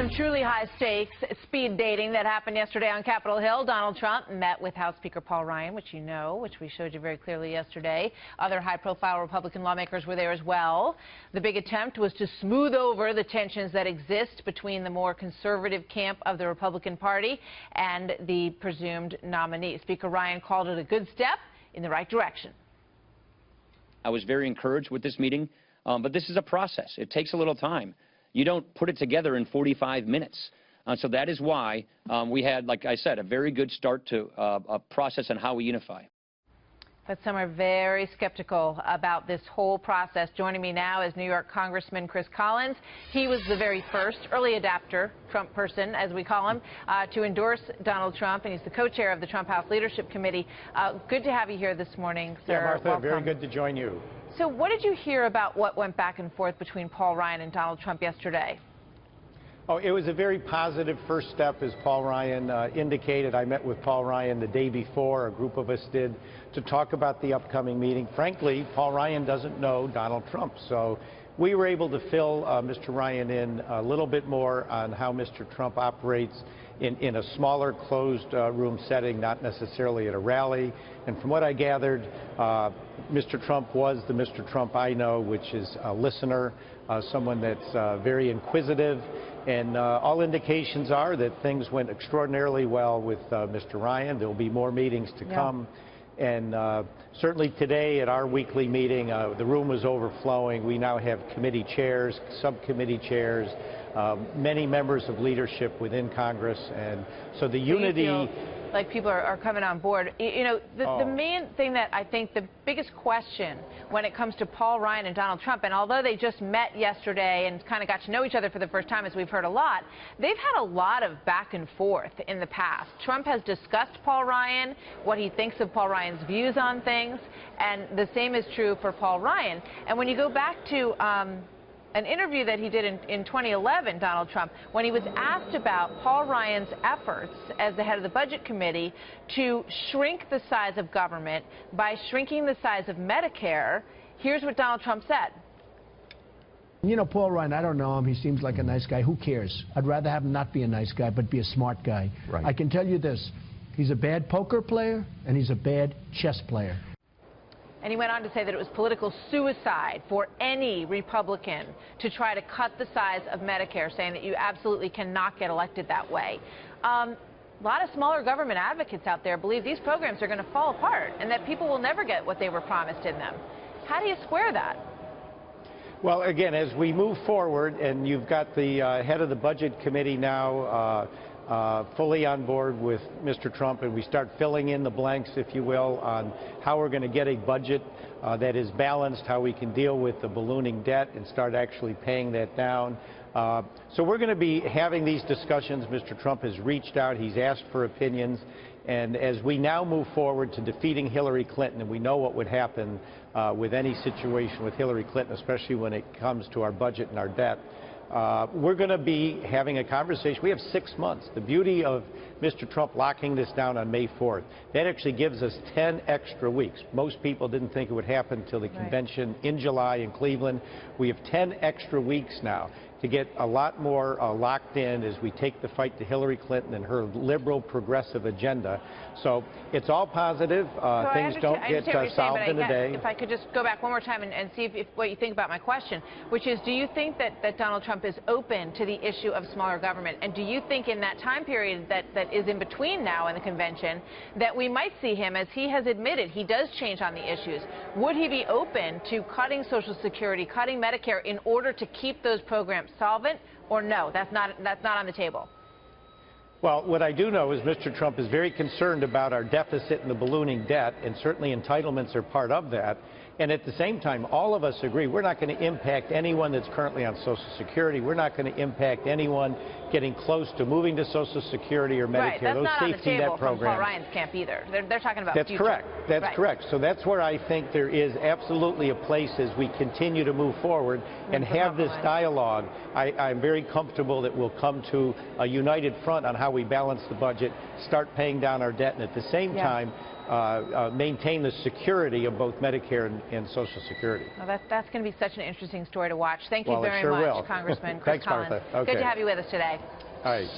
Some truly high-stakes speed dating that happened yesterday on Capitol Hill. Donald Trump met with House Speaker Paul Ryan, which you know, which we showed you very clearly yesterday. Other high-profile Republican lawmakers were there as well. The big attempt was to smooth over the tensions that exist between the more conservative camp of the Republican Party and the presumed nominee. Speaker Ryan called it a good step in the right direction. I was very encouraged with this meeting, but this is a process. It takes a little time. You don't put it together in 45 minutes. So that is why we had, like I said, a very good start to a process on how we unify. But some are very skeptical about this whole process. Joining me now is New York Congressman Chris Collins. He was the very first early adapter, Trump person, as we call him, to endorse Donald Trump, and he's the co-chair of the Trump House Leadership Committee. Good to have you here this morning, sir. Yeah, Martha, welcome. very good to join you. So what did you hear about what went back and forth between Paul Ryan and Donald Trump yesterday? Oh, it was a very positive first step, as Paul Ryan indicated. I met with Paul Ryan the day before, a group of us did, to talk about the upcoming meeting. Frankly, Paul Ryan doesn't know Donald Trump, so we were able to fill Mr. Ryan in a little bit more on how Mr. Trump operates in a smaller, closed room setting, not necessarily at a rally. And from what I gathered, Mr. Trump was the Mr. Trump I know, which is a listener, someone that's very inquisitive. And all indications are that things went extraordinarily well with Mr. Ryan. There will be more meetings to come. And certainly today at our weekly meeting, the room was overflowing. We now have committee chairs, subcommittee chairs, many members of leadership within Congress. And so the unity... Like people are coming on board. You know, the main thing that I think the biggest question when it comes to Paul Ryan and Donald Trump, and although they just met yesterday and kind of got to know each other for the first time, as we've heard a lot, they've had a lot of back and forth in the past. Trump has discussed Paul Ryan, what he thinks of Paul Ryan's views on things, and the same is true for Paul Ryan. And when you go back to an interview that he did in 2011, Donald Trump, when he was asked about Paul Ryan's efforts as the head of the Budget Committee to shrink the size of government by shrinking the size of Medicare, here's what Donald Trump said. You know, Paul Ryan, I don't know him. He seems like a nice guy. Who cares? I'd rather have him not be a nice guy, but be a smart guy. Right. I can tell you this. He's a bad poker player, and he's a bad chess player. And he went on to say that it was political suicide for any Republican to try to cut the size of Medicare, saying that you absolutely cannot get elected that way. A lot of smaller government advocates out there believe these programs are going to fall apart and that people will never get what they were promised in them. How do you square that? Well, again, as we move forward, and you've got the head of the Budget Committee now fully on board with Mr. Trump, and we start filling in the blanks, if you will, on how we're going to get a budget that is balanced, how we can deal with the ballooning debt and start actually paying that down. So we're going to be having these discussions. Mr. Trump has reached out. He's asked for opinions. And as we now move forward to defeating Hillary Clinton, and we know what would happen with any situation with Hillary Clinton, especially when it comes to our budget and our debt, we're going to be having a conversation. We have 6 months. The beauty of Mr. Trump locking this down on May 4th, that actually gives us 10 extra weeks. Most people didn't think it would happen until the convention in July in Cleveland. We have 10 extra weeks now to get a lot more locked in as we take the fight to Hillary Clinton and her liberal progressive agenda. So it's all positive. Things don't get solved in a day. If I could just go back one more time and see if what you think about my question, which is, do you think that Donald Trump is open to the issue of smaller government? And do you think in that time period that is in between now and the convention that we might see him, as he has admitted he does change on the issues, would he be open to cutting Social Security, cutting Medicare in order to keep those programs solvent, or no, that's not on the table? Well, what I do know is Mr. Trump is very concerned about our deficit and the ballooning debt, and certainly entitlements are part of that. And at the same time, all of us agree we're not going to impact anyone that's currently on Social Security. We're not going to impact anyone getting close to moving to Social Security or Medicare. Right, that's those not on the safety table net from programs. Paul Ryan's camp either. They're talking about That's future. correct. That's correct. So that's where I think there is absolutely a place as we continue to move forward and have this dialogue. I'm very comfortable that we'll come to a united front on how we balance the budget, start paying down our debt, and at the same time maintain the security of both Medicare and Social Security. Well, that's going to be such an interesting story to watch. Thank you very much, will. Congressman Chris Thanks, Collins. Martha. Okay. Good to have you with us today. Aye.